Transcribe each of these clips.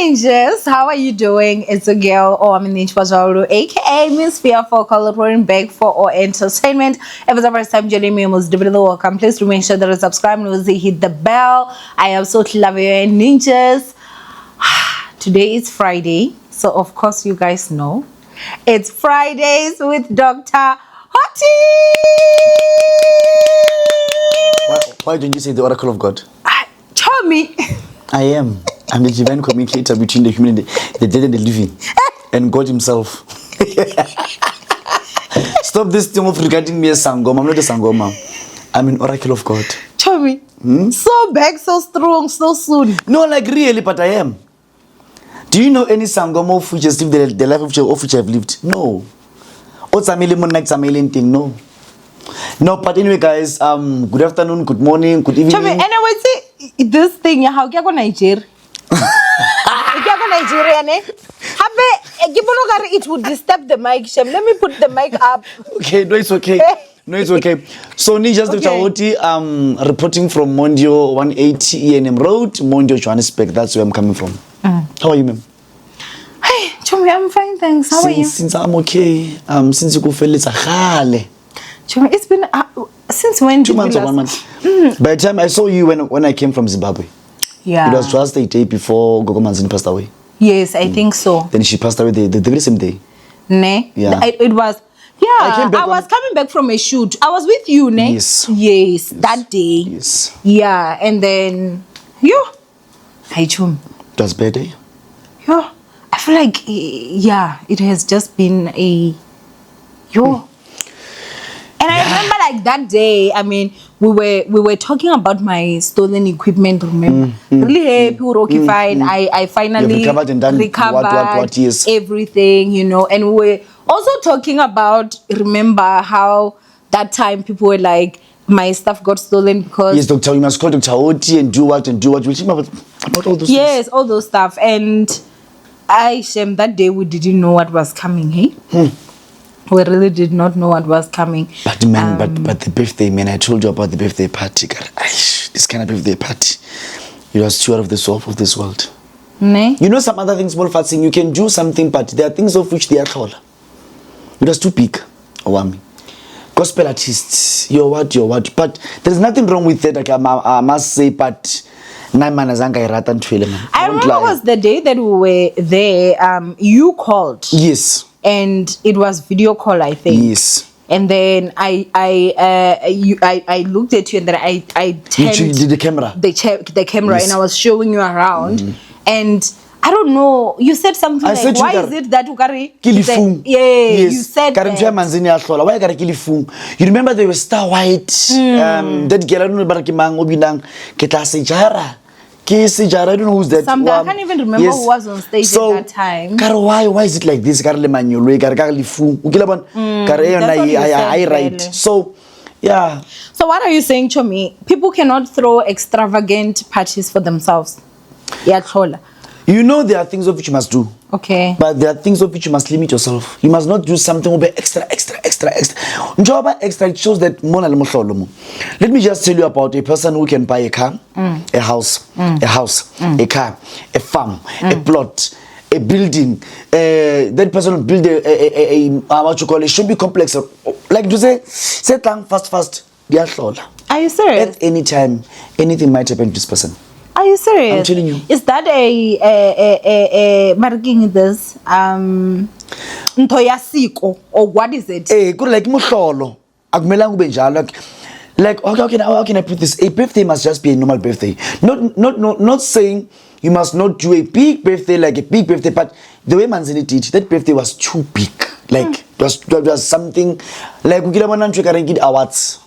Ninjas, how are you doing? It's a girl, Owamie, aka Miss Fearful, collaborating back for our entertainment. If it's the first time joining me, most definitely welcome. Please make sure that you subscribe and hit the bell. I absolutely love you, ninjas. Today is Friday, so of course you guys know it's Fridays with Dr. Hottie. Why don't you say the oracle of God? Tell me. I'm the divine communicator between the human, the dead and the living, and God Himself. Stop this thing of regarding me as Sangoma. I'm not a Sangoma. I'm an oracle of God. Tell me. So big, so strong, so soon. No, like really, but I am. Do you know any Sangoma of which has lived the life of which I've lived? No. What's a million like a million thing? No. No, but anyway, guys, good afternoon, good morning, good evening. Tell me, anyway, see this thing, how can I go Nigeria? It would disturb the mic. Let me put the mic up. Okay, no, it's okay. No, it's okay. So, Ninjas Dr. Hottie, reporting from Mondio 180 ENM Road, Mondio, Johannesburg. That's where I'm coming from. How are you, ma'am? Hey, Chomi, I'm fine, thanks. How are you? Since I'm okay. Since you go feel it's a hale. Chomi, it's been since when? 2 months or 1 month. By the time I saw you when I came from Zimbabwe. Yeah. It was just a day before Gogo Manzini passed away. Yes, I think so. Then she passed away the very same day. Ne? Yeah. It was. Yeah, I was coming back from a shoot. I was with you, ne? Yes. Yes, that day. Yes. Yeah, and then Hi, Chum. It was bad day. Yeah, I feel like it has just been a And I remember like that day, I mean, we were talking about my stolen equipment, remember? Really happy, rockified. I finally recovered and done what yes. Everything, you know. And we were also talking about, remember how that time people were like, my stuff got stolen because... Yes, Doctor, you must call Dr. Hottie and do what. We'll talk about all those Yes, all those stuff. And Shem, that day we didn't know what was coming, hey? We really did not know what was coming. But man, but the birthday, man, I told you about the birthday party. God, this kind of birthday party. It was too out of this world. Ne? You know some other things, more fasting. You can do something, but there are things of which they are taller. It was too big, Owamie. Gospel artists, you're what. But there's nothing wrong with that. Like, I must say, but I remember it was the day that we were there. You called. Yes. And it was video call, I think. Yes. And then I looked at you, and then I turned the camera. The camera, yes. And I was showing you around. And I don't know. You said something like, "Why is it that you carry?" Yes. You said that. Manzini why you You remember they were Star White. That girl, I don't know about I don't know who's that. I can't even remember who was on stage at that time. Why is it like this? Right. So, yeah. So what are you saying, Chomi? People cannot throw extravagant parties for themselves. Yeah, Chola. You know there are things of which you must do. Okay. But there are things of which you must limit yourself. You must not do something over extra. Njoba extra, it shows that let me just tell you about a person who can buy a car, a house, a car, a farm, a plot, a building. That person will build a what you call a shopping complex. Like to say fast. Are you serious? At any time, anything might happen to this person. Are you serious? I'm telling you. Is that a marking this ntoyasiko, or what is it? Like muhlolo. Akumelanga ube njalo. Like how can I put this? A birthday must just be a normal birthday. Not saying you must not do a big birthday, like a big birthday, but the way Manzini did, that birthday was too big. Like it was something like awards.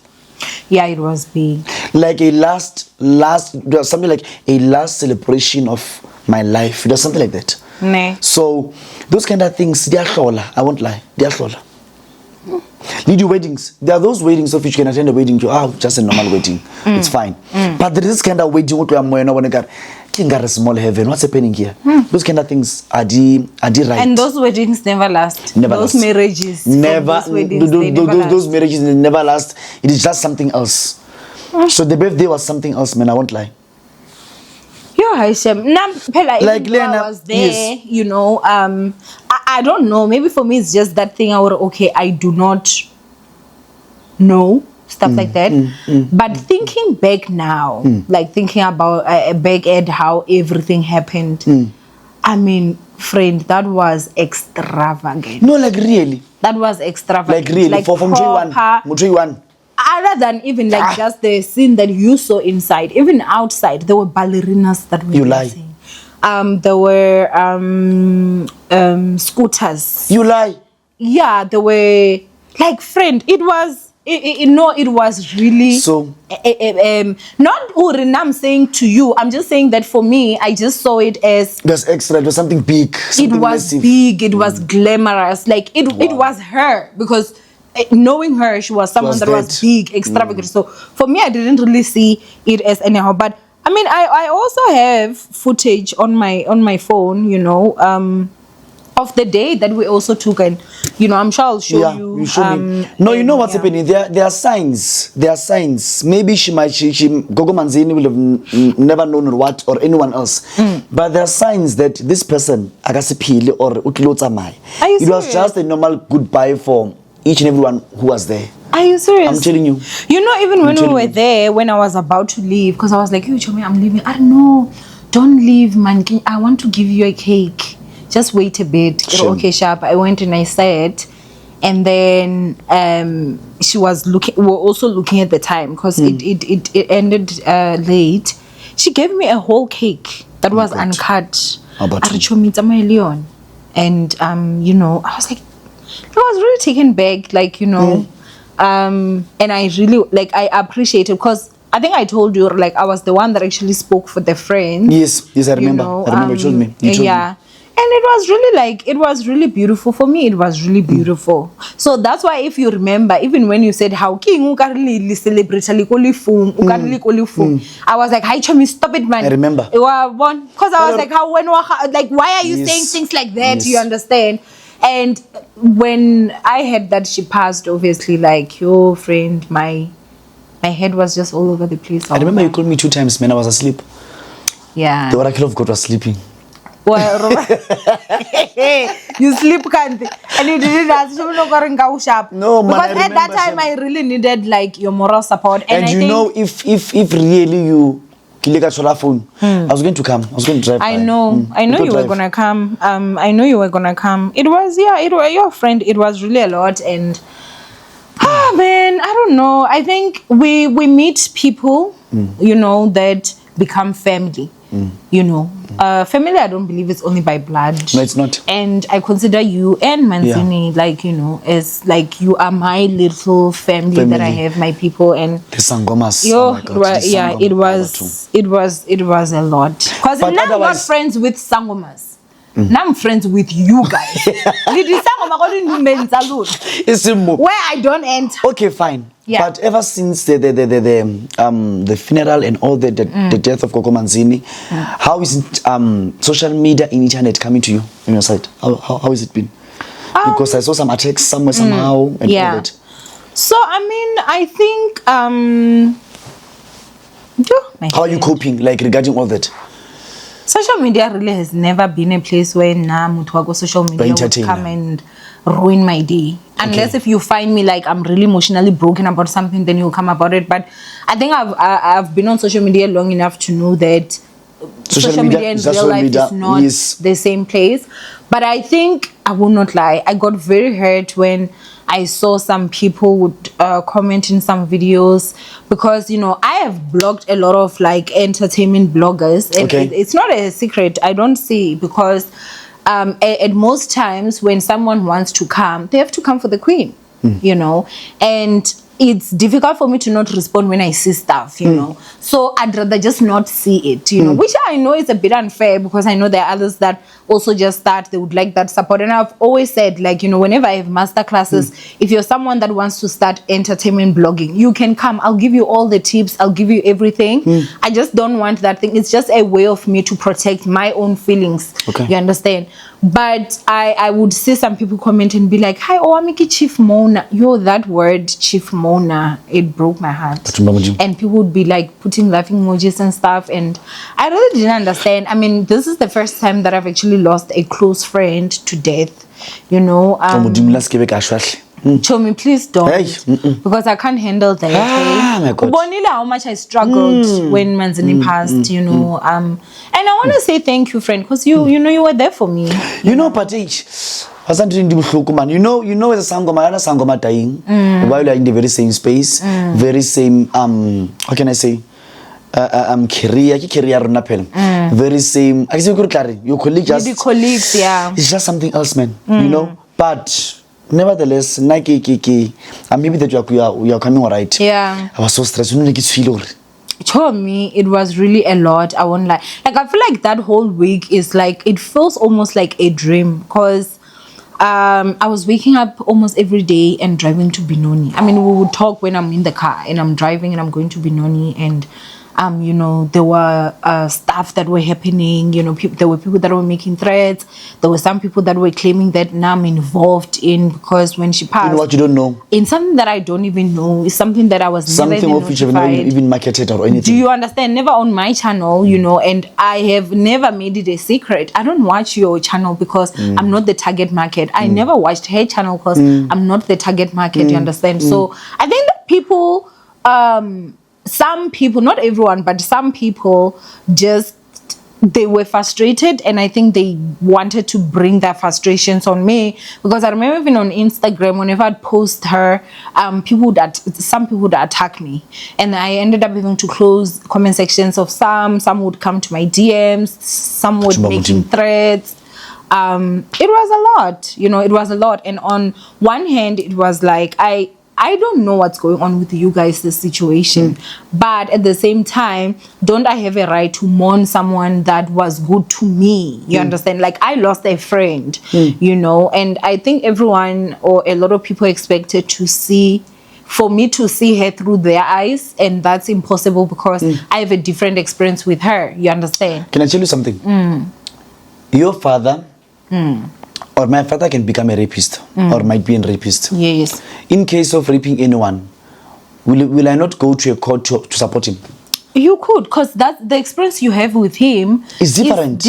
Yeah, it was big. Like a last, it was something like a last celebration of my life. It was something like that. Ne. So those kind of things, they are shola. I won't lie, they are shola. Lead you weddings. There are those weddings of which you can attend a wedding to just a normal wedding. It's fine. But there is this kind of wedding what we are more when got a small heaven. What's happening here? Those kind of things are the right. And those weddings never last. Those marriages never. Those marriages never last. It is just something else. So the birthday was something else, man. I won't lie. Yeah, Hashem. Like Lena, I was there, yes. You know. I don't know. Maybe for me, it's just that thing. Okay, I do not know stuff like that. But thinking back now, like thinking about back at how everything happened. I mean, friend, that was extravagant. No, like really. That was extravagant. Like really, like from J1. Other than even like just the scene that you saw inside, even outside, there were ballerinas that were dancing. There were scooters. You lie. Yeah, there were like, friend. It was. It was really so. Not Urin, I'm saying to you. I'm just saying that for me, I just saw it as. It was extra. It was something big. Something it was massive. Big. It was glamorous. Like it. Wow. It was her because. Knowing her, she was someone that was big, extravagant. So for me, I didn't really see it as anyhow. But I mean, I also have footage on my phone, you know, of the day that we also took, and you know, I'm sure I'll show you. You show me. No, you know what's happening. There are signs. There are signs. Maybe Gogo Manzini will have never known what or anyone else. But there are signs that this person, Agasipili or Utlotamai, it was just a normal goodbye for each and everyone who was there. Are you serious? I'm telling you. You know, even when we were there, when I was about to leave, because I was like, "Yo, Chomi, I'm leaving." I don't know. Don't leave, man. I want to give you a cake. Just wait a bit. Sure. Okay, sharp. I went and I said, and then she was looking. We were also looking at the time because it ended late. She gave me a whole cake that was uncut. How about you? And you know, I was like. I was really taken back, like, you know, and I really, like, I appreciate it because I think I told you, like, I was the one that actually spoke for the friend. Yes, I remember. You know, I remember you told me. You told me. And it was really, like, it was really beautiful. For me, it was really beautiful. So that's why, if you remember, even when you said how King celebrate I was like, hi, Chomi, stop it, man. I remember. Because I was like, why are you saying things like that? Yes. You understand? And when I heard that she passed, obviously, like, your friend, my head was just all over the place. I remember you called me 2 times, man. I was asleep. Yeah. The oracle of God was sleeping. Well, you sleep, can't and you didn't ask me sharp. No, man. Because at that time, I really needed, like, your moral support. And you know, if really you... I was going to come. I was going to drive. I know you were gonna come. I know you were gonna come. It was your friend. It was really a lot, and man, I don't know. I think we meet people, you know, that become family. You know, family. I don't believe it's only by blood. No, it's not. And I consider you and Manzini, like, you know, as like you are my little family. That I have, my people, and the Sangomas. It was a lot. Because now I'm not friends with Sangomas. Now I'm friends with you guys. Where I don't enter. Okay, fine. Yeah. But ever since the funeral and all the death of Gogo Manzini, how is it, social media and internet coming to you on your side? How has it been? Because I saw some attacks somewhere somehow and all that. So I mean, I think how are you coping, like, regarding all that? Social media really has never been a place where social media would come and ruin my day. Unless if you find me like I'm really emotionally broken about something, then you'll come about it. But I think I've been on social media long enough to know that social media in real life is not the same place. But I think, I will not lie, I got very hurt when I saw some people would comment in some videos, because, you know, I have blocked a lot of, like, entertainment bloggers, and it's not a secret. I don't see, because at most times when someone wants to come, they have to come for the queen, you know, and it's difficult for me to not respond when I see stuff, you know. So I'd rather just not see it, you know, which I know is a bit unfair, because I know there are others that also just start, they would like that support. And I've always said, like, you know, whenever I have master classes, if you're someone that wants to start entertainment blogging, you can come. I'll give you all the tips. I'll give you everything. I just don't want that thing. It's just a way of me to protect my own feelings. You understand? But I would see some people comment and be like, hi, Owamie Chief Mona. Yo, that word, Chief Mona. Mona, it broke my heart. And people would be like putting laughing emojis and stuff, and I really didn't understand. I mean, this is the first time that I've actually lost a close friend to death. You know, Chomi, please don't, because I can't handle that. My God. How much I struggled when Manzini passed, you know. And I want to say thank you, friend, because you know you were there for me. You know, Patrick, man. You know, as a sangoma dying, while you're in the very same space, very same how can I say? Career very same. I say your colleague just the colleagues, yeah. It's just something else, man. You know, but. Nevertheless, maybe that you are coming all right. Yeah. I was so stressed. You know, For me, it was really a lot. I won't lie. Like, I feel like that whole week is like, it feels almost like a dream, because I was waking up almost every day and driving to Benoni. I mean, we would talk when I'm in the car and I'm driving and I'm going to Benoni, and you know, there were stuff that were happening. You know, there were people that were making threats. There were some people that were claiming that now I'm involved in, because when she passed, in what you don't know, in something that I don't even know, is something that I was something never of which you've never even marketed or anything. Do you understand? Never on my channel, you know, and I have never made it a secret. I don't watch your channel because I'm not the target market. I never watched her channel because I'm not the target market. You understand? So I think that people, some people, not everyone, but some people just, they were frustrated, and I think they wanted to bring their frustrations on me, because I remember even on Instagram, whenever I'd post her, some people would attack me, and I ended up having to close comment sections of some would come to my DMs, some would making threats. It was a lot, you know, it was a lot. And on one hand, it was like, I don't know what's going on with you guys, this situation, but at the same time, don't I have a right to mourn someone that was good to me? You understand? Like, I lost a friend, you know, and I think everyone, or a lot of people, expected to see, for me to see her through their eyes, and that's impossible, because I have a different experience with her. You understand? Can I tell you something? Your father or my father can become a rapist, or might be a rapist. Yes. In case of raping anyone, will I not go to a court to support him? You could, because that's the experience you have with him is different.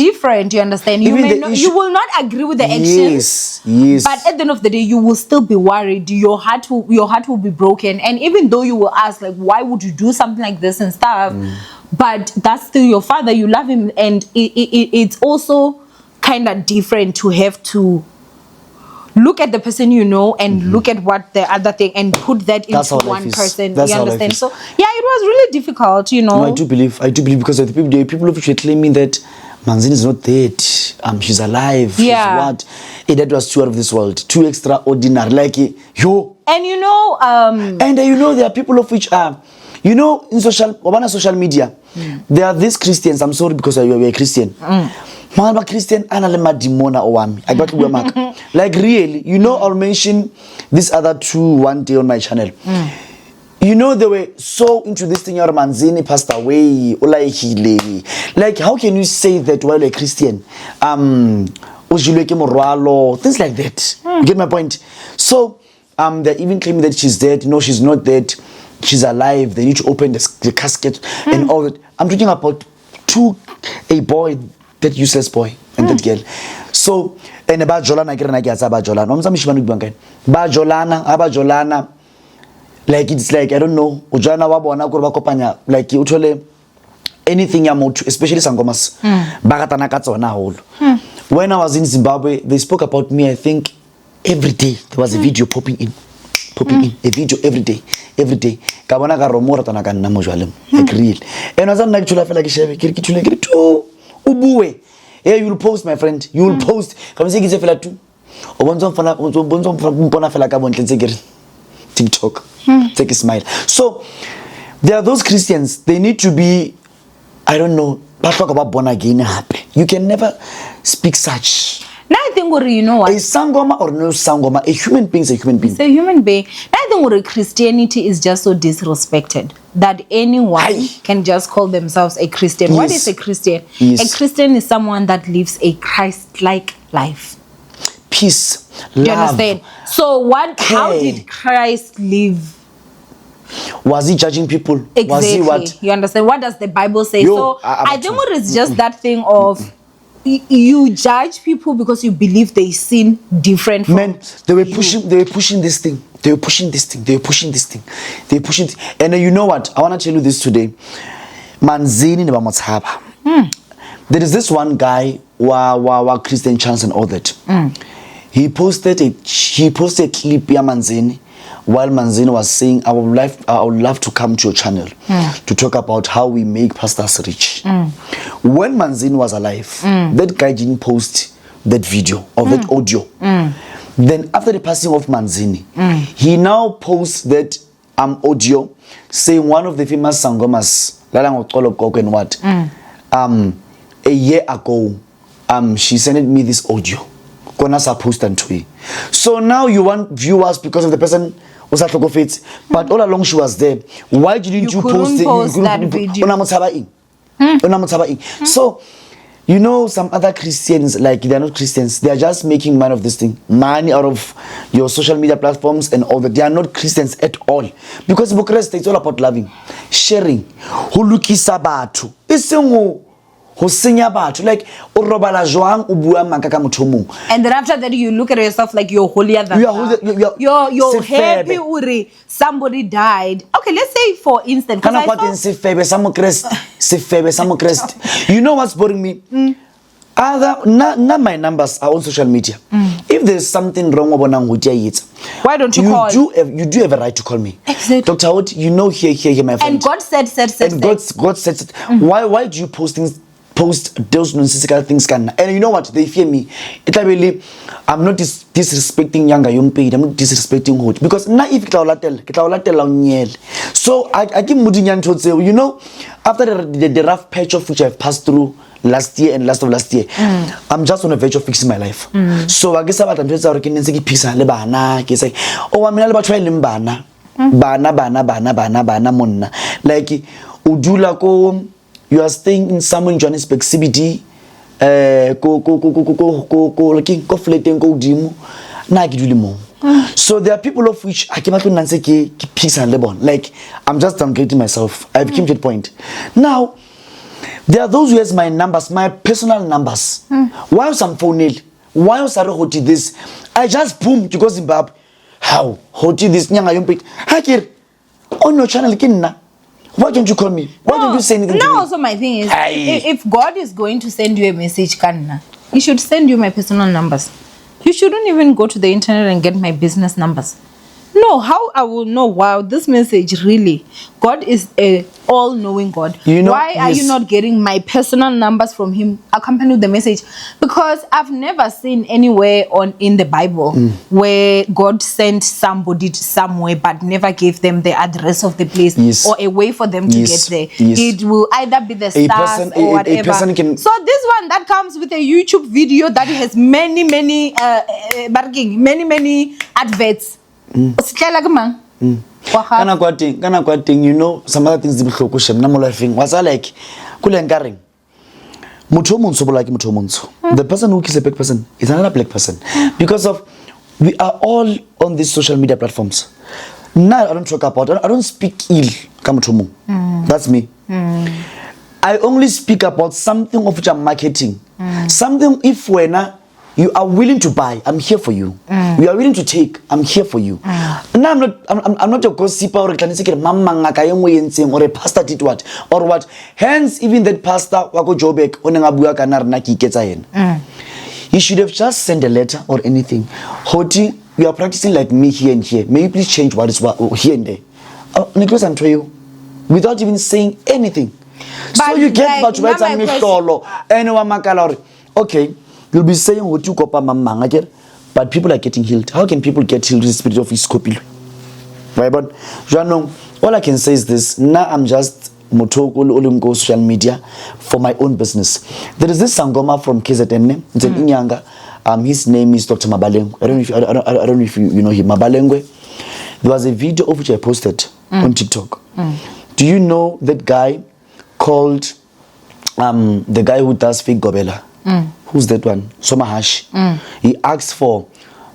You understand? You you will not agree with the actions. Yes. But at the end of the day, you will still be worried. Your heart will be broken. And even though you will ask, like, why would you do something like this and stuff? But that's still your father. You love him, and it's also kind of different to have to look at the person you know and look at what the other thing and put that into one person. You understand? So yeah, it was really difficult, you know. No, I do believe because the people who are claiming that Manzini is not dead, she's alive. Yeah. She's what? That was too out of this world, too extraordinary. Like yo. And you know, you know, there are people of which are, you know, in social media, there are these Christians. I'm sorry because you're a Christian. Malba Christian analema dimona Owamie. I got to mark. Like really, you know, I'll mention these other two one day on my channel. You know, they were so into this thing. Your Manzini passed away. Like, how can you say that while a Christian? Things like that. You get my point? So, they're even claiming that she's dead. No, she's not dead. She's alive. They need to open the casket and all that. I'm talking about a boy, that useless boy and that girl. So, and about Jolana, Jolana, like it's like, I don't know, Ujana wabona kurba kopanya, like utole anything yamotu, especially sangomas. Bagatana katsona whole. When I was in Zimbabwe, they spoke about me. I think every day there was a video popping in, a video every day. Kabana ka romora tanaka na mojwalem, like real. And I was like chula fela kishebe, kirikitule tu ubuwe. Hey, you will post, my friend. You will post. Come say kitse fela tu. Obonzo mpona fela ka bontle tsegere. TikTok. Take a smile. So there are those Christians, they need to be, I don't know, but talk about born again happy. You can never speak such. Now I think you know what? A sangoma or no sangoma, a human being is a human being. It's a human being. Now I think Christianity is just so disrespected that anyone can just call themselves a Christian. Yes. What is a Christian? Yes. A Christian is someone that lives a Christ-like life. Peace, love. Do you understand? So how did Christ live Was he judging people? Exactly. Was he what? You understand? What does the Bible say? Yo, So I think what is just that thing of you judge people because you believe they sin different from Man, they were pushing this thing. They were pushing this thing. They were pushing this thing. They were pushing and you know what? I want to tell you this today. Manzini ne ba motsaba. There is this one guy wa Christian Chance and all that. He posted a clip ya Manzini while Manzini was saying I would love to come to your channel to talk about how we make pastors rich. When Manzini was alive, that guy didn't post that video or that audio. Then after the passing of Manzini, he now posts that audio saying one of the famous sangomas Gogo and what a year ago she sent me this audio. So now you want viewers because of the person was at Logofit, but all along she was there. Why didn't you post that video? So you know some other Christians, like they're not Christians, they are just making money of this thing, money out of your social media platforms and all that. They are not Christians at all, because Bucharest it's all about loving, sharing, hulukisa batho isengo ho senya batho, like o robala jwang o bua maka ka motho mong. And then after that you look at yourself like you're holier than you're happy uri somebody died. Okay, let's say for instance, you know what's bothering me? Not my numbers are on social media. If there's something wrong, why don't you call? You do have a right to call me. Exactly. Dr. Holt, you know, here, my friend. And God said. And God said. Why do you post those nonsensical things? And you know what? They fear me. I'm not disrespecting younger young paid. I'm not disrespecting Holt. Because now if so I keep moving to say, you know, after the rough patch of which I've passed through last year and last of last year, I'm just on the verge of fixing my life. So I guess I'm just working in pizza lebana. I say, oh, I'm not trying limbana. Bana monna. Like udula ko you are staying in somewhere in Johannesburg CBD. Ko flating ko dimu. Na giduli mo. So there are people of which I came out and say peace and Lebanon. Like I'm just downgrading myself. I became to the point. Now there are those who has my numbers, my personal numbers. Why was some phone nail? Why was I hoti this? I just boom to go Zimbabwe. How? Hoti this nyanga yompit. Hakir on your channel kinna. Why don't you call me? Why don't you say anything to me? Also my thing is if God is going to send you a message, Kanna, he should send you my personal numbers. You shouldn't even go to the internet and get my business numbers. No, how I will know, wow, this message really, God is a all-knowing God. You know, why are you not getting my personal numbers from him accompanied with the message? Because I've never seen anywhere in the Bible where God sent somebody somewhere but never gave them the address of the place or a way for them to get there. It will either be the stars or whatever. So this one that comes with a YouTube video that has many adverts. Kana kwating, you know, some other things was I like kulenkaring the person who kills a black person is another black person because of we are all on these social media platforms. Now I don't talk about, I don't speak ill. That's me. I only speak about something of which I'm marketing. Something if when you are willing to buy, I'm here for you. You are willing to take, I'm here for you. Now I'm not a gossiper or a or a pastor did what or what. Hence, even that pastor wako Jobek onengabuya kanar naki ketsayen. He should have just sent a letter or anything. Hoti, you are practicing like me here and here. May you please change what is here and there. Nicholas and Treyo, without even saying anything. But so you get what right and me solo. Anyone makalori. Okay. You'll be saying what you call mamma, but people are getting healed. How can people get healed with the spirit of his copy? Right, but all I can say is this. Now I'm just motoko social media for my own business. There is this sangoma from KZN. It's an Inyanga. His name is Dr. Mabalengwe. I don't know if you know him. Mabalengwe. There was a video of which I posted on TikTok. Do you know that guy called the guy who does fake gobela? Who's that one? Somahashi. He asked for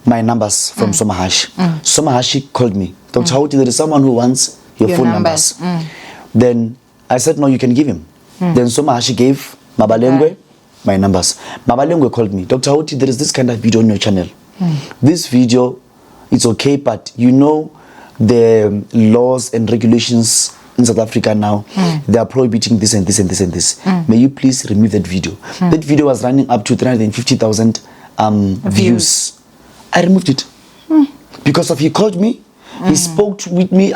my numbers from Somahashi. Somahashi called me. Dr. Houti, there is someone who wants your phone numbers. Then I said, no, you can give him. Then Somahashi gave Mabalengwe my numbers. Mabalengwe called me, Dr. Hoti, there is this kind of video on your channel. This video, it's okay, but you know the laws and regulations in South Africa now, they are prohibiting this and this and this and this. May you please remove that video. That video was running up to 350,000 views. I removed it. Because of he called me, he spoke to me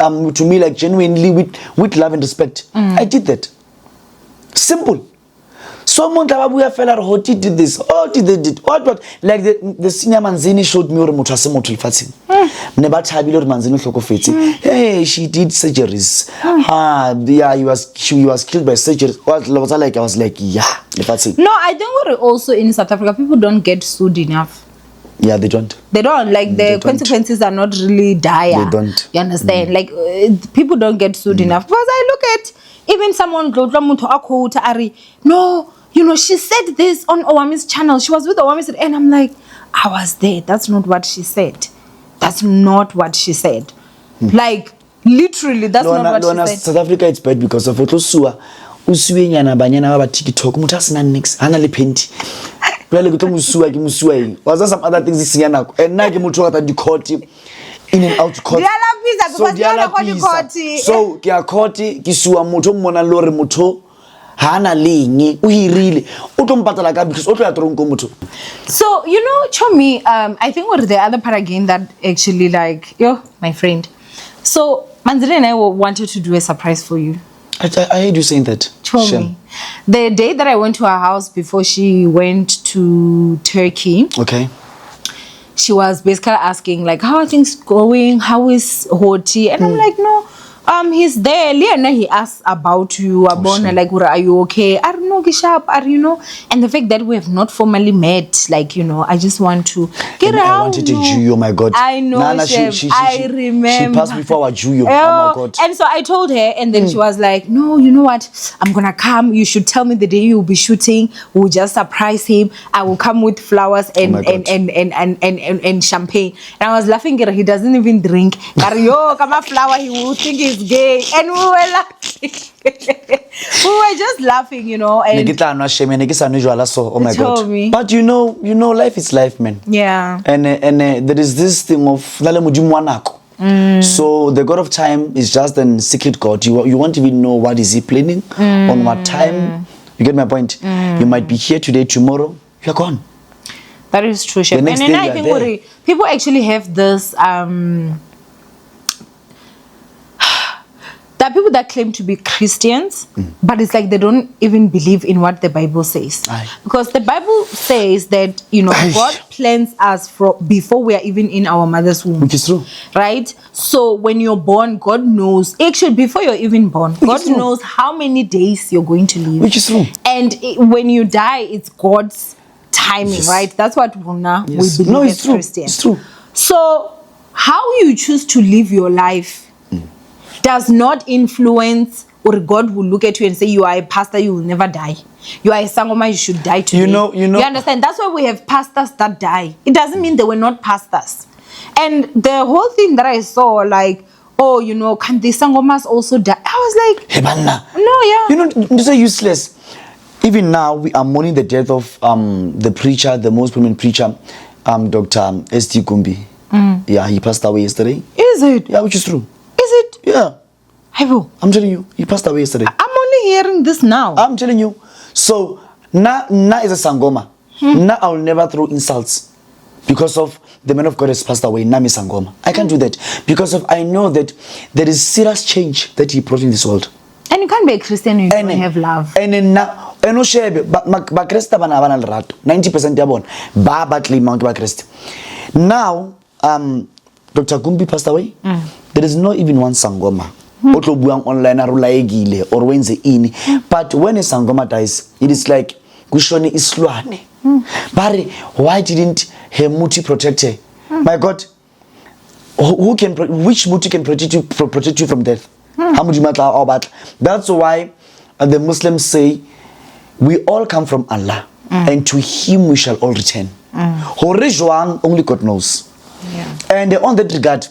like genuinely with love and respect. I did that. Simple. Someone fella Hoti did this. Oh, did they did what? Like the senior Manzini showed me Manzini hey, she did surgeries. Yeah, she was killed by surgeries. I was like, yeah. No, I think we're also in South Africa, people don't get sued enough. Yeah, they don't. They don't. Like, the consequences are not really dire. They don't. You understand? Like, people don't get sued enough. Because I look at even someone, no, you know, she said this on Owamie's channel. She was with Owamie, and I'm like, I was there. That's not what she said. That's not what she said. Like, literally, that's not what she said. South Africa, it's bad because of Otosua. Usuenyana banyana baba TikTok mutasina nix hana le penti. Well, go to Musua, was there some other things this year now? And now you move at the court in and out court. So, Kia Courti, Kisua Moto Mona Lore Moto, Hana Ling, we really Utompatalaga because Otoatrongo Moto. So, you know, Chomi, I think what the other part again that actually, like, yo, my friend. So, Manzini and I wanted to do a surprise for you. I heard you saying that. Me. The day that I went to her house before she went to Turkey, okay, she was basically asking, like, how are things going? How is Hoti? And I'm like, no, he's there. Liana, he asked about you, like, are you okay? I don't know, Gishap, you know? And the fact that we have not formally met, like, you know, I just want to get out. I wanted to Juyo, my God. I know, Nana, I remember. She passed before our Juyo, oh my God. And so I told her, and then she was like, no, you know what? I'm gonna come. You should tell me the day you'll be shooting. We'll just surprise him. I will come with flowers and champagne. And I was laughing, he doesn't even drink. Yo, come a flower, he will think he's gay. And we were laughing. We were just laughing, you know. And oh my God. Me. But you know, life is life, man. Yeah. And there is this thing of so the God of time is just a secret God. You won't even know what is he planning on what time. You get my point? You might be here today, tomorrow you're gone. That is true, Chef. And then I think people actually have this there are people that claim to be Christians, but it's like they don't even believe in what the Bible says. Because the Bible says that, you know, God plans us before we are even in our mother's womb. Which is true. Right? So when you're born, God knows, actually before you're even born, God knows how many days you're going to live. Which is true. And when you die, it's God's timing, right? That's what we believe as Christians. It's true. So how you choose to live your life does not influence, or God will look at you and say, you are a pastor, you will never die. You are a sangoma, you should die today. You know. You understand? That's why we have pastors that die. It doesn't mean they were not pastors. And the whole thing that I saw, like, oh, you know, can the sangomas also die? I was like, hey, no, yeah. You know, this is useless. Even now, we are mourning the death of the preacher, the most prominent preacher, Dr. S.T. Kumbi. Yeah, he passed away yesterday. Is it? Yeah, which is true. Is it? Yeah. I'm telling you, he passed away yesterday. I'm only hearing this now. I'm telling you. So, na is a sangoma. Na I will never throw insults. Because of the man of God has passed away, na mi sangoma. I can't do that. Because of I know that there is serious change that he brought in this world. And you can't be a Christian if you don't have love. And then na, eno shebe, ba Krista bana lerato. 90% ya bon. Ba batli mount ba Krista. Now, Dr. Kumbi passed away. There is not even one sangoma. Online or wenze ini. But when a sangoma dies, it is like kushoni islwane. But why didn't her muti protect her? My God, which muti can protect you from death? That's why the Muslims say we all come from Allah, and to Him we shall all return. Only God knows. Yeah. And on that regard,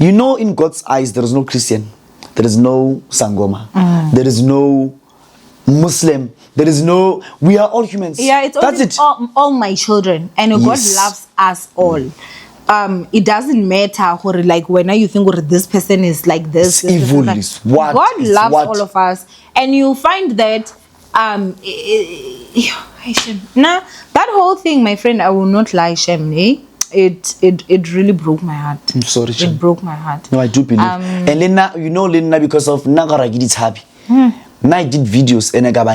You know, in God's eyes, there is no Christian, there is no Sangoma, there is no Muslim, there is no. We are all humans. Yeah, that's it. All my children, and God loves us all. It doesn't matter like when you think this person is like this. Evil like, is what God is loves what? all of us, and you find that nah, that whole thing, my friend, I will not lie, Shem, it really broke my heart. I'm sorry, Shem. It broke my heart. No, I do believe. And Lena, you know, Lena, because of Nagaragid's happy. Now I did videos and I got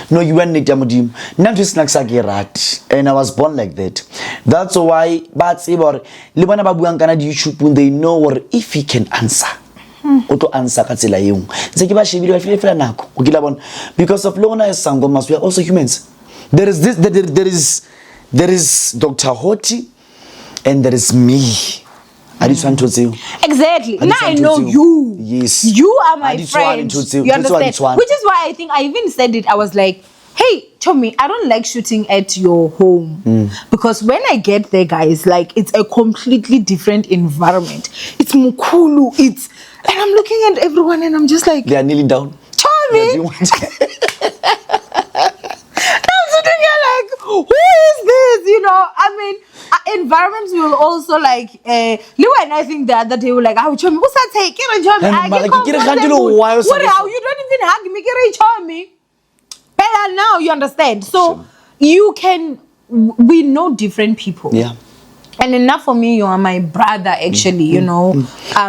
no, you weren't Nitamudim. Not just Naxagirat. And I was born like that. That's why, but Libana Babuan Canada YouTube, when they know or if he can answer. Auto answer Katsila Yung. Zekibashi video, I feel Nako. Because of Lona and Sangomas, we are also humans. There is this, there is Dr. Hoti, and there is me. I just want to tell you. Exactly. Now I know you. Yes. You are my friend. You understand? Which is why I think I even said it. I was like, hey, Tommy, I don't like shooting at your home. Because when I get there, guys, like, it's a completely different environment. It's mukulu. And I'm looking at everyone and I'm just like, they are kneeling down. Tommy. I'm sitting here like, who is this? You know, I mean, environments will also like Liwa and I think the other day were like, how Chomi, what's that take? How you don't even hug me, Chomi. But now you understand. So we know different people. Yeah. And enough for me, you are my brother, actually, you know.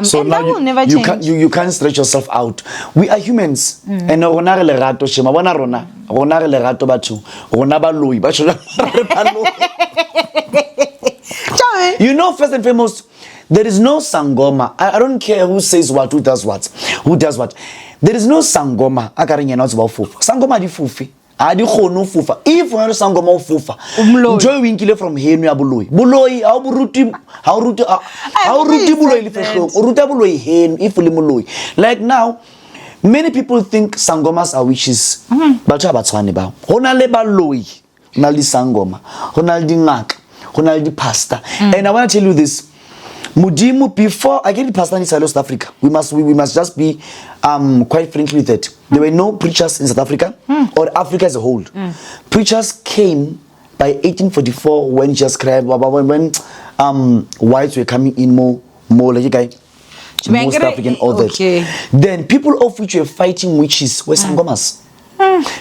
So and now that will never change. You can't stretch yourself out. We are humans. And rona re lerato shema bona rona re lerato batho rona ba loyi ba tshela. You know, first and foremost, there is no Sangoma. I don't care who says what, who does what. There is no Sangoma. Akareng yena o fufa. Sangoma di fufi. Adi khono fufa. If you are Sangoma fufa. Enjoy winkile from henu ya boloi. Boloi ha o ruti boloi le fehlong. O ruta boloi henu if le moloi. Like now, many people think Sangomas are witches. Batho ba tshwane ba. Hona le baloi, hona le Sangoma, hona le dingaka. Pastor. And I want to tell you this. Mudimu, before I get the pastor in South Africa, we must just be quite frankly with it. There were no preachers in South Africa or Africa as a whole. Preachers came by 1844 when Jesus Christ, when whites were coming in more like guy. Most African all that. Then people of which were fighting witches were Sangomas.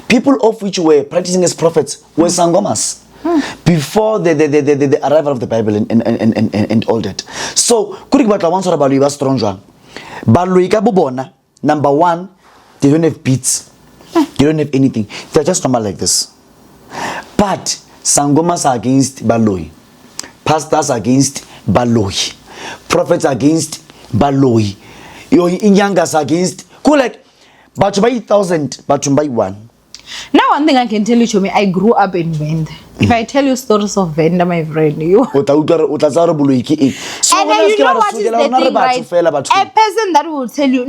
People of which were practicing as prophets were Sangomas. Before the arrival of the Bible and all that. So, number one, they don't have beats. They don't have anything. They're just normal like this. But Sangomas are against Baloi. Pastors are against Baloi. Prophets are against Baloi. Your Inyangas are against. Cool, like, but by 1,000, but by 1. Now, one thing I can tell you, Chomi, I grew up in Venda. If I tell you stories of Venda, my friend, you. And then you know what is the thing, right? A person that will tell you,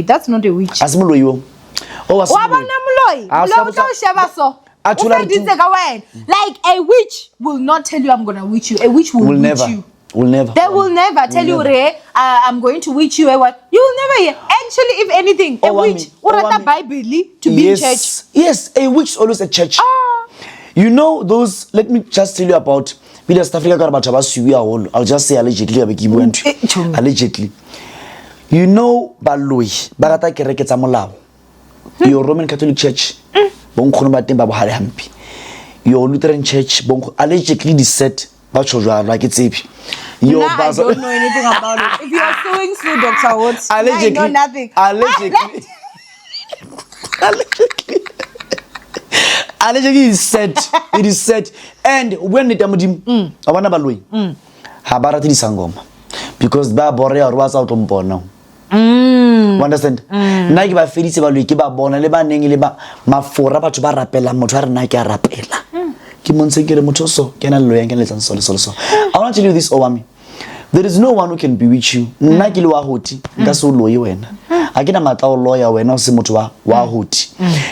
that's not a witch. Like a witch will not tell you I'm gonna witch you. A witch will witch you. They will never tell you, Ray, I'm going to witch you. What? You will never hear. Actually, if anything, a witch or the Bible to be in church. Yes, a witch is always a church. You know those. Let me just tell you about. I'll just say allegedly. Allegedly. You know, Baloi, Barata Kereketa Molao. Your Roman Catholic Church, your Lutheran Church, allegedly the set. Like it's I don't know anything about it. If you are sewing through Dr. Woods, I know nothing. Allegedly. Allegedly it is said. It is said. And when it Awana Baloi, Habarati Sangoma. Because Baborea was out on Bono. Understand? Nike by Felice Balukiba Bona Leba Ningiliba, Mafora to Barapella, Motor Nike Rapella. I want to tell you this, Owamie. There is no one who can be with you. Nagilu hoti, ngaso lawyer when. I get a matter lawyer when I see motua hoti.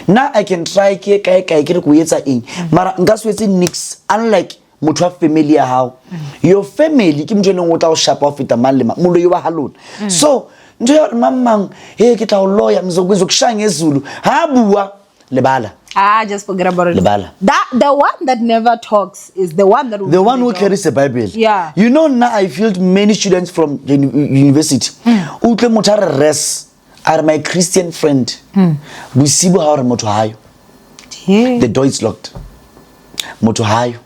Now I can try ke kuetsa in. Mara ngaso etse nix. Unlike motho wa family ya hao your family ke motho e leng o tla o shapa o feta malema moloi wa halona so nje mamang ke tla o lawyer ngizokushaya ngezulu ha bua lebala just forget about it. Lebala. That the one that never talks is the one that will the one who carries the Bible. Yeah. You know, now I feel many students from university utle motho a re res are my Christian friend. Busibu ha re motho hayo. The door is locked. Motho hayo.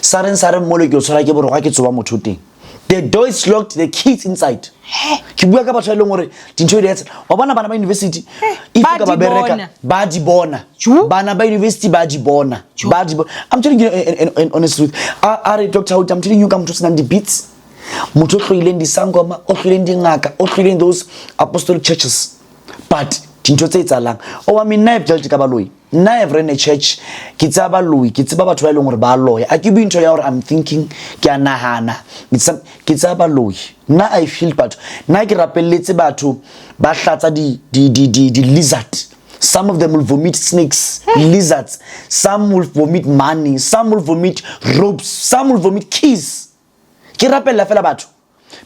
Saren mole ke o tshwara ke borwa ke tsoba motho teng. The door is locked, the kids inside. Ke bua ka batho ba leng hore dintho di etsa wa bona bana ba university if ka ba bereka ba di bona bana ba university ba di bona I'm telling you an honest truth are Dr. Hout I'm telling you come to stand the beats motho hlwile ndi sangoma o hlwile ndi ngaka o hlwile in those apostolic churches but dintho tse etsalang Owamie nna ebjalt ka baloi nna I've ran a church ke tsa baloi ke tsa batho ba ileng hore ba lawyer a ke bu into ya hore I'm thinking ke a nahana ke tsa baloi nna I feel batho nna ke rapelletse batho ba hlatsa di lizard some of them will vomit snakes lizards some will vomit money some will vomit ropes some will vomit keys ke rapella fela batho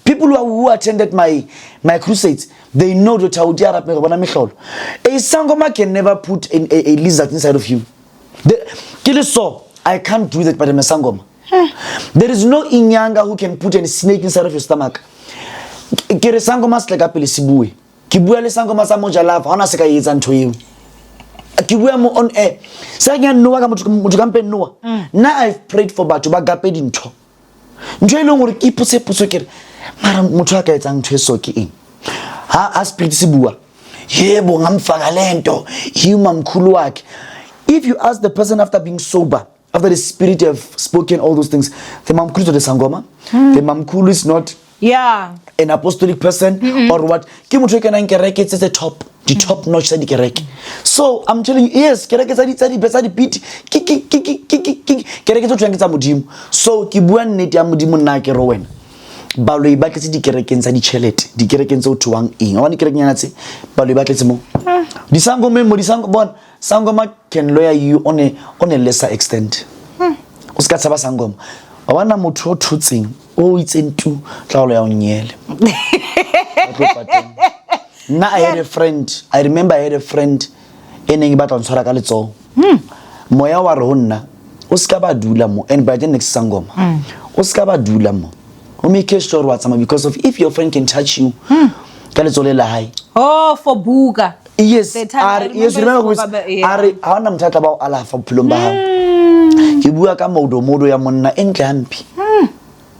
people who attended my crusades they know that how they are bona mehlolo a sangoma can never put a lizard inside of you kill so I can't do that but I'm a sangoma there is no inyanga who can put a snake inside of your stomach kere sangoma se ka pele sibue ke bua le sangoma sa moja lava hona se ka etsa ntho eo ke bua mo on air sa nya nnoa ka motho ka mpe nnoa na I've prayed for batho ba gape dintho ntho e leng hore ke potso kere mara motho a ka etsang ntho e so ke eng ha spirit sibua yebo ngamfaka lento yima mkhulu wakhe if you ask the person after being sober after the spirit have spoken all those things the mamkhulu to the sangoma the mamkhulu is not an apostolic person or what ke motho ke nang kereke it's the top notch tsa di kereke so I'm telling you yes kereke tsa di beat kereke tso tswang tsa modimo so ke bua nnete ya modimo nna ke ro wena baloi ba tletse di kerekeng tsa di chelete di kerekeng tse o thuwang eng wa di kerekeng yana tse baloi ba tletse mo di sangoma mo di sangoma bona sangoma can lawyer you on a lesser extent o ska tsaba sangoma wa bona motho o thutseng o itseng tu tla lo ya o nyele na I had a friend I remember I had a friend eneng ba tla ntshwara ka letso moya wa re honna o ska ba dula mo and by the next sangoma o ska ba dula mo o make sure what's because of if your friend can touch you ka letso le la hai for buga yes remember are hona mthata ba o alafa bophelong ba hao ke bua ka modo ya monna entle hampi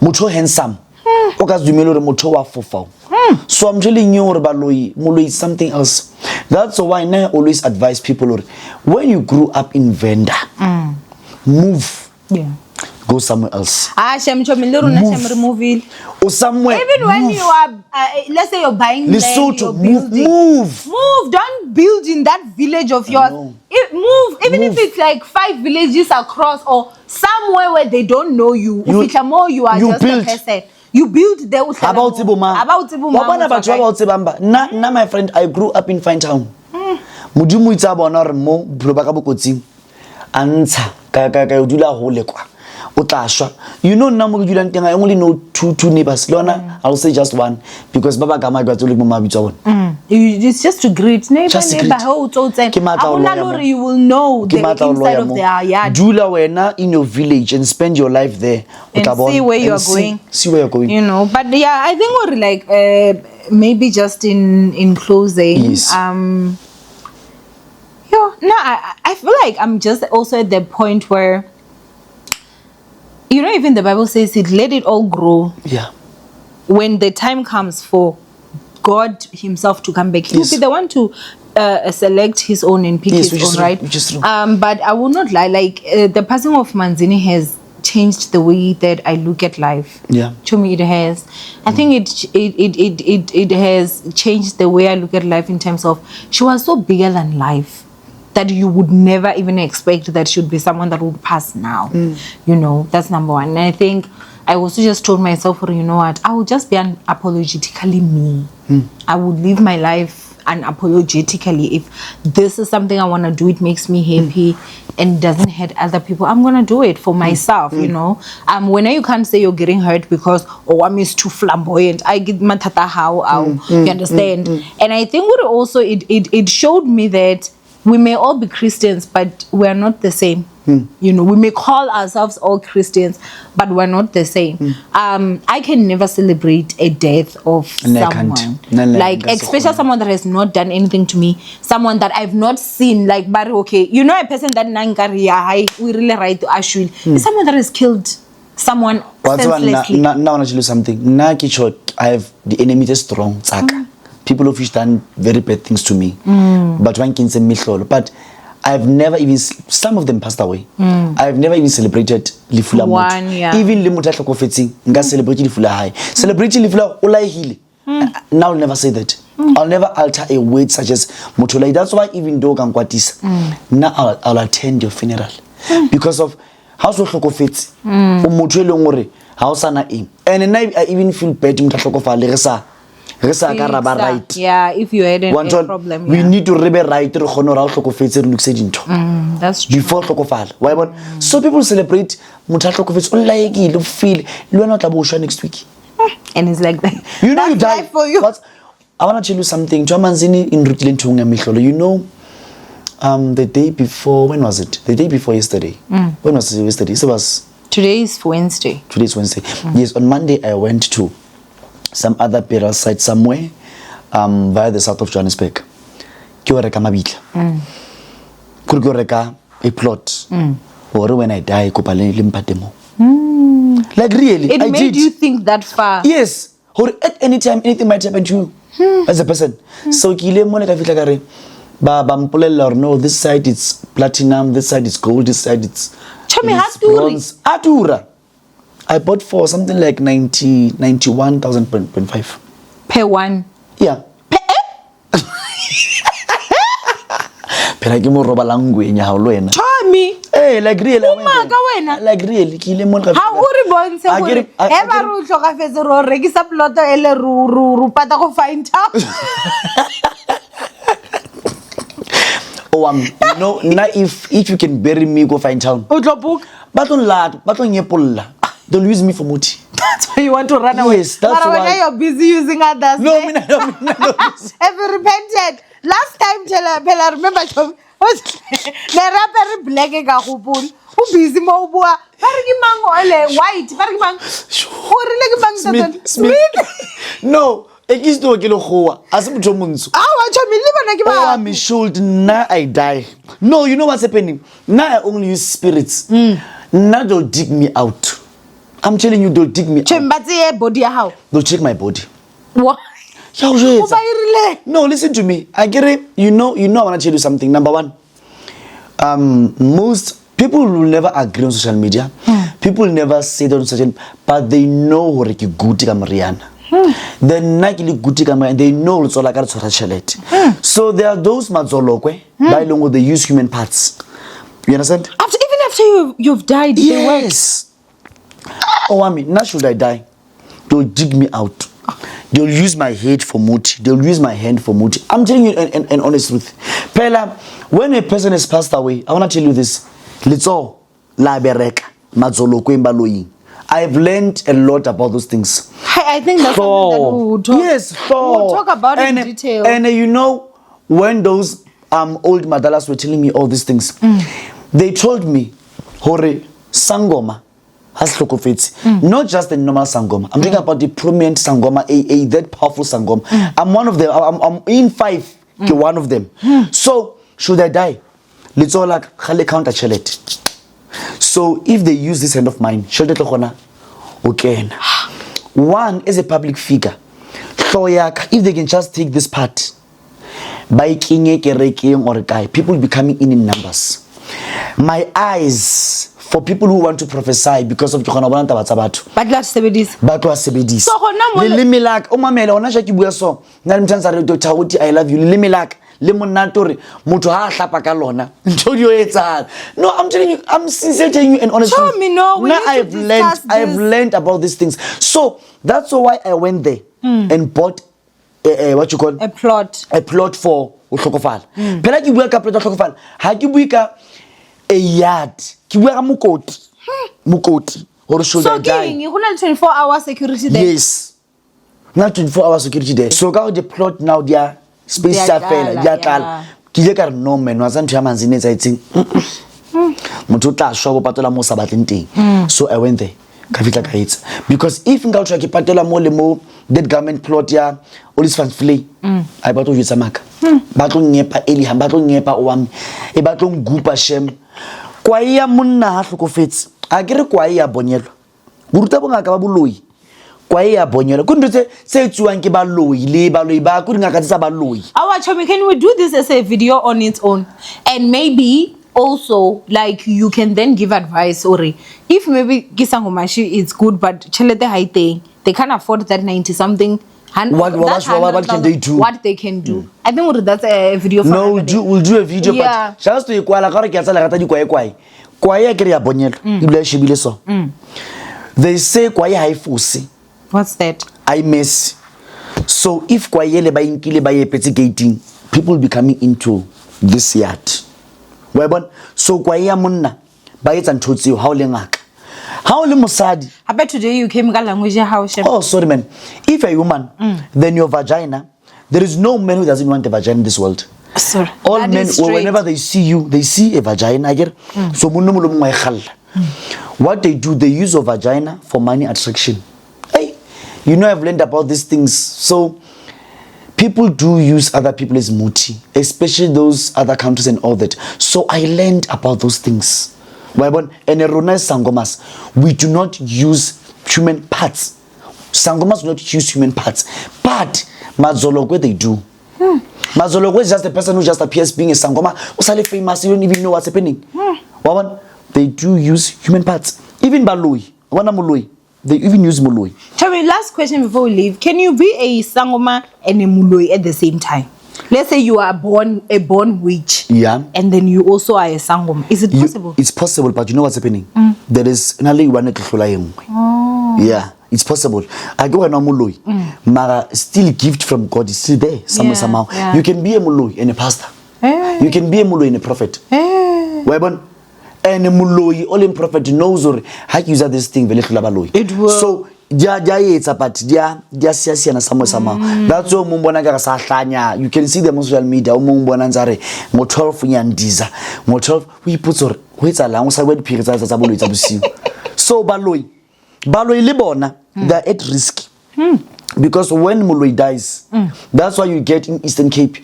motho handsome o ka dumela hore motho wa fofa so I'm telling you hore moloi is something else that's why I always advise people hore when you grew up in Venda move go somewhere else shem remove or somewhere even when you are let's say you're buying land you're move don't build in that village of yours move even if it's like 5 villages across or somewhere where they don't know you are just build. a person you build there about na my friend I grew up in Fine Town modimo itsa bona re mo blo ba ka bokotsing antsha ka dula hole kwa o tla you know nna mo ke dulang teng I only know two neighbors lona I'll say just one because baba ga ma ba tsole mo mabitso bona it's just to greet neighbor how to tell you will know the inside of their yard dula wena in your village and spend your life there and see where you are going you know but yeah I think we're like maybe just in closing yes. I feel like I'm just also at the point where you know even the Bible says it let it all grow when the time comes for God himself to come back he will be the one to select his own and pick his own right but I will not lie like the passing of Manzini has changed the way that I look at life to me it has I think it has changed the way I look at life in terms of she was so bigger than life that you would never even expect that should be someone that would pass now you know that's number one and I think I also just told myself you know what I will just be unapologetically me I would live my life unapologetically. If this is something I want to do, it makes me happy and doesn't hurt other people, I'm gonna do it for myself. You know, when you can't say you're getting hurt because Owamie is too flamboyant, I get matata how you understand. And I think what also it showed me that we may all be Christians, but we're not the same. You know, we may call ourselves all Christians, but we're not the same. I can never celebrate a death of someone. Like, especially someone that has not done anything to me, someone that I've not seen, like, but okay, you know, a person that we really right to Ashul is someone that has killed someone senselessly. Now I want to tell you something. I have the enemy is strong. People who have done very bad things to me. But one can say mihlolo. But I've never even, some of them passed away. I've never even celebrated Lifula One, yeah. Even Limuta Tlakofetsi, nga celebrate Lifula high. Celebrating Lifula Ulai Hili. Now I'll never say that. I'll never alter a word such as Motolai. That's why even though Gangwatis, now I'll attend your funeral. Because of House of Tlakofetsi, Motolongore, House Ana in. And I even feel bad to Mutakofa Leresa. Right. Yeah, if you had a problem, we need to rebe right to honor our tlokofetse re lokse dintho. That's true. Before tlokofala. Why bon? So people celebrate motho tlokofetse o like le feel le wena tla bo shwa next week. And it's like that. You know you die for you. But I want to tell you something. To Manzini in Rutile Ntunga Mihlolo. You know the day before, when was it? The day before yesterday. When was it yesterday? It was Today is Wednesday. Today is Wednesday. Yes, on Monday I went to some other burial site somewhere via the south of Johannesburg. Kyo reka mabitla. Kuro reka a plot. Or when I die, ko pale limpatemo. Like really, it made you think that far. Yes. Or at any time, anything might happen to you as a person. So kile mo le ka fitla kare ba mpolella or no, this side it's platinum, this side it's gold, this side it's bronze. Atura. I bought for something like 91,000.5 per one. Yeah. Pera ke mo roba langwe nya ha lo ena. Tommy. Like really. Like really. Ke ile mo ka. Ha o re bontshe gore e ba re o tlogafetse ro rekisa ploto ele ru pata go find out. You know, now if you can bury me, go find town. Book. They'll use me for muti. That's why you want to run away. Yes, that's why. When you're busy using others. No, no. Have you repented? Last time, Pela, remember, was the rapper black who busy mo bua. White. Smith. No. Owamie should now I die. No, you know what's happening? Now I only use spirits. Now they'll dig me out. I'm telling you, they'll dig me out. Body how? They'll check my body. What? No, listen to me. I get it. You know, I want to tell you something. Number one, most people will never agree on social media. People never say that on social, but they know who is good Mariana. They know it's all like so there are those matzolokwe by long they use human parts. You understand? Even after you've died, yes. Owamie, now should I die? They'll dig me out. They'll use my head for muti. They'll use my hand for muti. I'm telling you an honest truth. Pela, when a person has passed away, I want to tell you this. Litso la bereka matzolokwe mbaloyi. I've learned a lot about those things. I think that's something that we will talk. Yes, we'll talk about in detail. And you know, when those old madalas were telling me all these things, they told me, Hore Sangoma has tlokofetse. Not just the normal Sangoma. I'm talking about the prominent Sangoma, that powerful Sangoma. I'm one of them. I'm in 5. One of them. So should I die? Let's all like khale counter chelet. So if they use this hand of mine, okay. One is a public figure. If they can just take this part, by people will be coming in numbers. My eyes for people who want to prophesy because of but let's say this. So I love you. No, I'm telling you, I'm sincerely telling you and honestly. Show me, no, now I've learned about these things. So that's why I went there and bought what you call a plot for uhlokofala. Phela ke bua ka plot uhlokofala. Ha ke bua ka a yard. Ke bua ka mokoti. Or should I die? So, you have 24-hour security there? Yes. Not 24-hour security there. So, how the plot now, their space fell. Kile ka no man was ntho ya Manzini tsa itseng. Motho tla shwa bo patola mo sabatleng teng. So I went there. Ka fitla ka itse. Because if nka tshwa ke patola mo le mo that government plot ya Olis van Vlei. I batlo jwetsa maka. Batlo nyepa Eliham, batlo nyepa Owamie. E batlo ngupa shem. Kwa ya monna ha hlokofetse. A ke re kwa ya bonyelwa buruta bongaka ba boloi kwa ya bonyelwa go ntse se tsuwang ke baloi le baloi ba go dingaka tsa baloi. Our Chomi, can we do this as a video on its own, and maybe also like you can then give advice, or if maybe Kisangomashi is good but chelete haite they can't afford that 90 something. What can they do? What they can do. I think that's a video for no we'll do a video. Yeah. But just to equal ka re ke tsala gata di kwa ya ke re ya bonyelwa ibile shebile so. They say kwa ya haifose. What's that? I miss. So if kwa yele ba inkile ba yepetse gating, people will be coming into this yard. Webon so kwa ya monna ba etsa nthotsi ha o le ngaka. How le mosadi? I bet today you came ka language how she. Oh, sorry man. If a woman, then your vagina, there is no man who doesn't want a vagina in this world. Sorry. All men, whenever they see you, they see a vagina. So what they do, they use a vagina for money attraction. Hey, you know I've learned about these things. So people do use other people as muti, especially those other countries and all that. So I learned about those things. And sangomas, we do not use human parts. Sangomas do not use human parts, but Mazologwe they do. Mazologwe is just a person who just appears being a sangoma. Usale famous, you don't even know what's happening. They do use human parts. Even baloi, they even use muloi. Tell me, last question before we leave: can you be a sangoma and a muloi at the same time? Let's say you are a born witch, yeah, and then you also are a sangoma. Is it possible? It's possible, but you know what's happening? There is yeah, it's possible. I go a muloi, mara still gift from God is still there somehow. Yeah. You can be a muloi and a pastor. You can be a muloi and a prophet. Webon and a muloi, all in prophet knows or how you use this thing. It will. So it's about somehow. That's all mumbona ga sa hlanya. You can see them on social media. Mumbona nzare mo 12 yandiza. Mo 12 we put or ho etsa lang o sa wed phiri tsa boloi tsa bosiu. So baloi le bona they're at risk. Because when muloi dies, that's why you get in Eastern Cape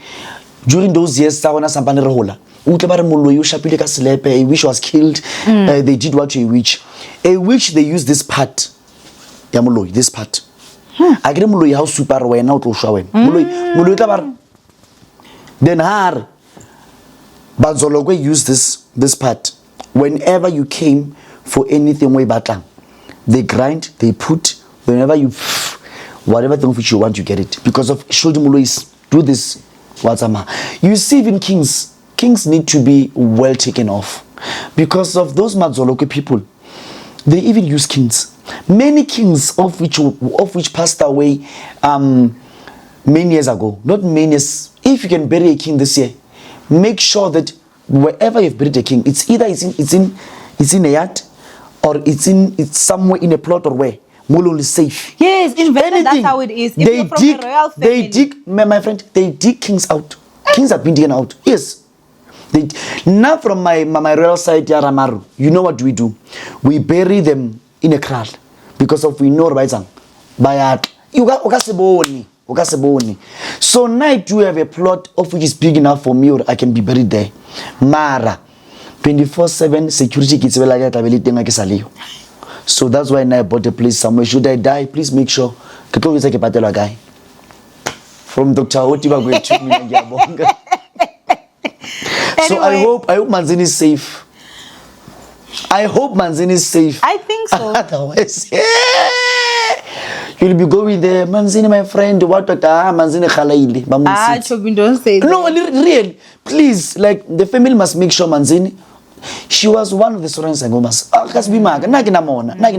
during those years sa bona sampane re hola. Utle ba re muloi o shapile ka slepe, a witch was killed. They did what to a witch. A witch, they use this part. Muloi, this part. I get muloi how super wena o tlo shwa wena. Muloi tla ba then har Bazologwe use this part. Whenever you came for anything way batlang, they grind, they put, whenever you whatever thing which you want, you get it. Because of Shodi Muloi do this. You see, even kings need to be well taken off. Because of those Mazologwe people, they even use kings. Many kings of which passed away many years ago. Not many years. If you can bury a king this year, make sure that wherever you've buried a king, it's either it's in a yard or it's somewhere in a plot or where Muloli safe. Yes, in Venice, that's how it is. If you're from a royal family. They dig, my friend, they dig kings out. Kings have been digging out. Yes. Now from my royal side, Yaramaru, you know what we do? We bury them in a crowd because of we know right by you got okaseboni. So now I do have a plot of which is big enough for me, or I can be buried there. Mara 24/7 security kids will like that. So that's why now I bought a place somewhere. Should I die, please make sure guy from Dr. Otiba going to me. So I hope Manzini is safe. I hope Manzini is safe. I think so. Otherwise, you'll be going there. Manzini, my friend, what Manzini khalaile. Chobin, don't say that. No, really. Please, like the family must make sure Manzini She was one of the students and gomas.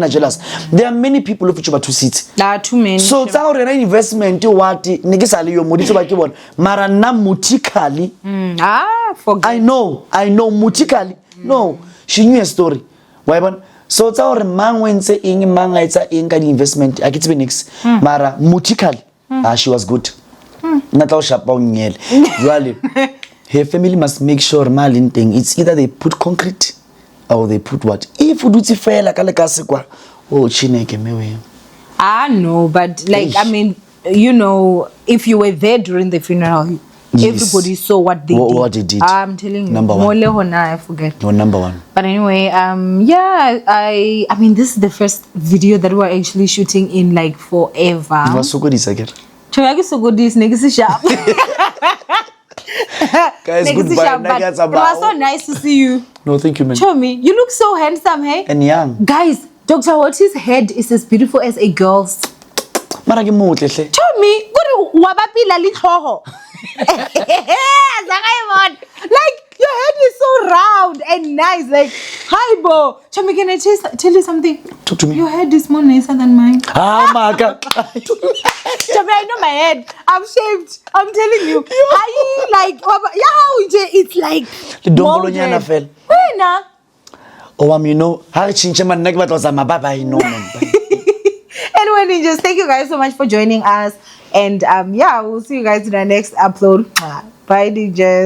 Jealous. There are many people who to sit. There are too many. So it's our investment to what Nigisali yo Mudito Bakibon. Marana mutikali. Forget. I know mutikali. No, she knew a story. Why so it's our man when say in manga it's a investment. I get next. Mara mutikali. She was good. Not all shapong yell. Really. Her family must make sure Malin thing. It's either they put concrete or they put what? If you do fair like Alakasekwa, oh Chineke mewe. No, but like I mean, you know, if you were there during the funeral, everybody saw what they did. What they did. I'm telling you. Number one. I forget. No, number one. But anyway, yeah, I mean, this is the first video that we're actually shooting in like forever. It was so good, Isaac. So good, this nigga is sharp. Guys, goodbye. It was so nice to see you. No, thank you, man. Show me. You look so handsome, hey? And young. Guys, Dr. Oti's head is as beautiful as a girl's. Show me. Like, your head is so round and nice. Like, hi, Bo. Chami, can I tell you something? Talk to me. Your head is more nicer than mine. My God. Chami, I know my head. I'm shaved. I'm telling you. It's like. The Domboloniana fell. When? Owamie, you know, how Chinchaman Negbat was a mababa, you know. Anyway, ninjas, thank you guys so much for joining us. And yeah, we'll see you guys in the next upload. Bye, ninjas.